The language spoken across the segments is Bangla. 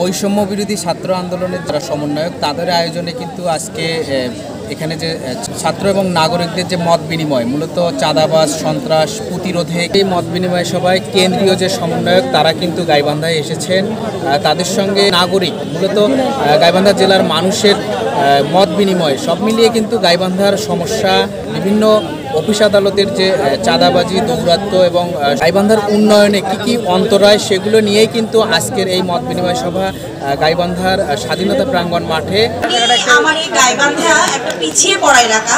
বৈষম্য বিরোধী ছাত্র আন্দোলনের যারা সমন্বয়ক তাদের আয়োজনে কিন্তু আজকে এখানে যে ছাত্র এবং নাগরিকদের যে মত বিনিময়, মূলত চাঁদাবাজ সন্ত্রাস প্রতিরোধে এই মত বিনিময় সভায় কেন্দ্রীয় যে সমন্বয়ক তারা কিন্তু গাইবান্ধায় এসেছেন। তাদের সঙ্গে নাগরিক, মূলত গাইবান্ধা জেলার মানুষের মত বিনিময় সব মিলিয়ে কিন্তু গাইবান্ধার সমস্যা, বিভিন্ন অফিস আদালতের যে চাঁদাবাজি, দৌরাত্ম্য এবং গাইবান্ধার উন্নয়নে কি অন্তরায় সেগুলো নিয়েই কিন্তু আজকের এই মত বিনিময় সভা গাইবান্ধার স্বাধীনতা প্রাঙ্গণ মাঠে। আমার এই গাইবান্ধা একটা পিছিয়ে পড়া এলাকা।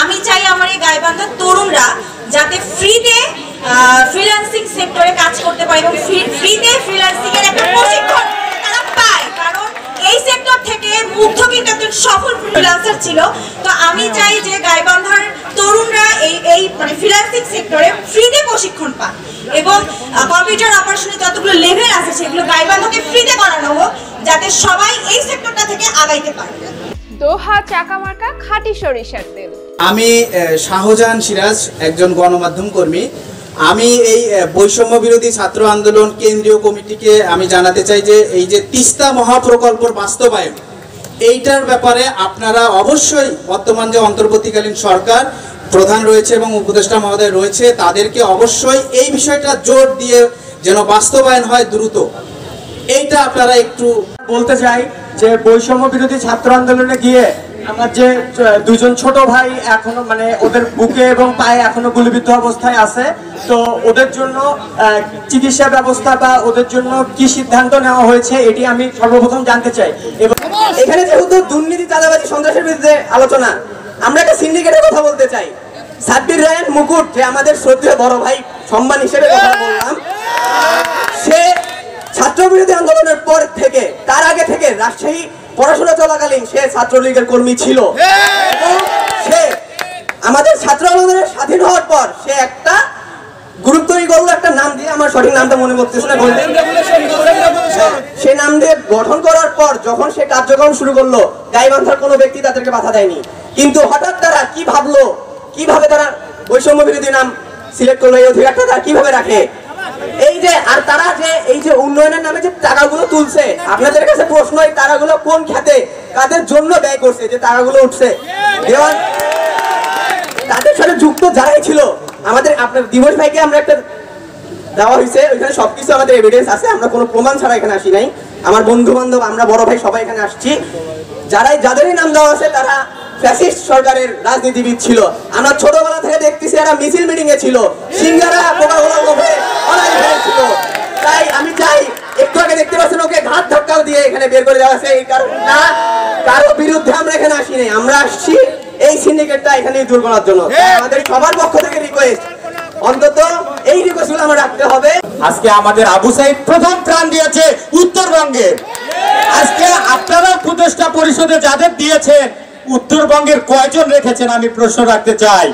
আমি চাই আমার এই গাইবান্ধার তরুণরা যাতে ফ্রিতে ফ্রিল্যান্সিং সেক্টরে কাজ করতে পারে এবং ফ্রিতে ফ্রিল্যান্সিং এর একটা প্রশিক্ষণ তারা পায়, কারণ এই সেক্টর থেকে মুগ্ধ কিন্তু একজন সফল ফ্রিল্যান্সার ছিল। তো আমি চাই যে গাইবান্ধার তরুণরা এই মানে ফ্রিল্যান্সিং সেক্টরে ফ্রিতে প্রশিক্ষণ পান এবং কম্পিউটার অপারেশনে যতগুলো লেভেল আছে সেগুলো গাইবান্ধাকে ফ্রিতে করানো হোক, যাতে সবাই এই সেক্টরটা থেকে আগাইতে পারে। দোহা চাকামার্কা খাঁটি সরিষার তেল। আমি শাহজাহান সিরাজ, একজন গণমাধ্যম কর্মী। আমি এই বৈষম্য বিরোধী ছাত্র আন্দোলন কেন্দ্রীয় কমিটিকে আমি জানাতে চাই যে এই যে তিস্তা মহাপ্রকল্পের বাস্তবায়ন, এইটার ব্যাপারে আপনারা অবশ্যই বর্তমান যে অন্তর্বর্তীকালীন সরকার প্রধান রয়েছে এবং উপদেষ্টা মহোদয় রয়েছে তাদেরকে অবশ্যই এই বিষয়টা জোর দিয়ে যেন বাস্তবায়ন হয় দ্রুত, এইটা আপনারা একটু বলতে চাই। যে বৈষম্য বিরোধী ছাত্র আন্দোলনে গিয়ে আমার যে দুজন ছোট ভাই এখনো মানে ওদের বুকে এবং পায়ে এখনো গুলিবিদ্ধ অবস্থায় আছে, তো ওদের জন্য চিকিৎসা ব্যবস্থা বা ওদের জন্য কি সিদ্ধান্ত নেওয়া হয়েছে এটি আমি সর্বপ্রথম জানতে চাই। এবং এখানে যেহেতু দুর্নীতি, চাঁদাবাজি, সন্ত্রাসের বিরুদ্ধে আলোচনা, আমরা একটা সিন্ডিকেটের কথা বলতে চাই। সাব্বির রায়হান মুকুট, যে আমাদের শ্রদ্ধেয় বড় ভাই সম্মান হিসেবে কথা বললাম, সে ছাত্র বিরোধী আন্দোলনের পর থেকে, তার আগে থেকে রাজশাহী পড়াশোনা চলাকালীন সে ছাত্রলীগের কর্মী ছিল এবং সে আমাদের ছাত্র আন্দোলনের স্বাধীন হওয়ার পর সে একটা গ্রুপ তৈরি করলো, একটা নাম দিয়ে, আমার সঠিক নামটা মনে পড়তেছে না, সে নাম দিয়ে গঠন করার পর যখন সে কার্যক্রম শুরু করলো, গাইবান্ধার কোনো ব্যক্তি তাদেরকে বাধা দেয়নি। কিন্তু হঠাৎ তারা কি ভাবলো, কিভাবে তারা বৈষম্য বিরোধী নাম সিলেক্ট করলো, এই অধিকারটা তারা কিভাবে রাখে, এই যে আর তারা যে এই যে উন্নয়নের নামে যে টাকাগুলো তুলছে, আপনাদের কাছে প্রশ্ন, এই টাকাগুলো কোন খাতে কাদের জন্য ব্যয় করছে যে টাকাগুলো উঠছে? দেওয়ান তাদের সাথে যুক্ত যারাই ছিল, আমাদের আপনার দিবস ভাইকে আমরা একটা দেওয়া হয়েছে, ওইখানে সবকিছু আমাদের এভিডেন্স আছে, আমরা কোনো প্রমাণ ছাড়া এখানে আসি নাই। আমার বন্ধু বান্ধব, আমরা বড় ভাই সবাই এখানে আসছি। যাদেরই নাম দেওয়া আছে তারা ফ্যাসিস্ট সরকারের রাজনীতিবিদ ছিল। আমরা ছোটবেলা থেকে দেখতেছি এরা মিছিল মিটিং এ ছিল, সিঙ্গারা কোকাকোলা লোভে ছিল। তাই আমি চাই, একটু আগে দেখতে পাচ্ছেন ওকে ঘাত ধাক্কাও দিয়ে এখানে বের করে দেওয়া আছে, এই কারণ না কারো বিরুদ্ধে আমরা এখানে আসি নাই, আমরা আসছি এই সিন্ডিকেটটা এখানে দূর করার জন্য। আমাদের সবার পক্ষ থেকে রিকোয়েস্ট, অন্তত এই রিকোয়েস্টগুলো আমরা রাখতে হবে। আজকে আমাদের আবু সাইদ প্রথম প্রাণ দিয়েছে উত্তরবঙ্গে। আজকে আপনারা উপদেষ্টা পরিষদে যাদের দিয়েছেন, উত্তরবঙ্গের কয়জন রেখেছেন আমি প্রশ্ন রাখতে চাই।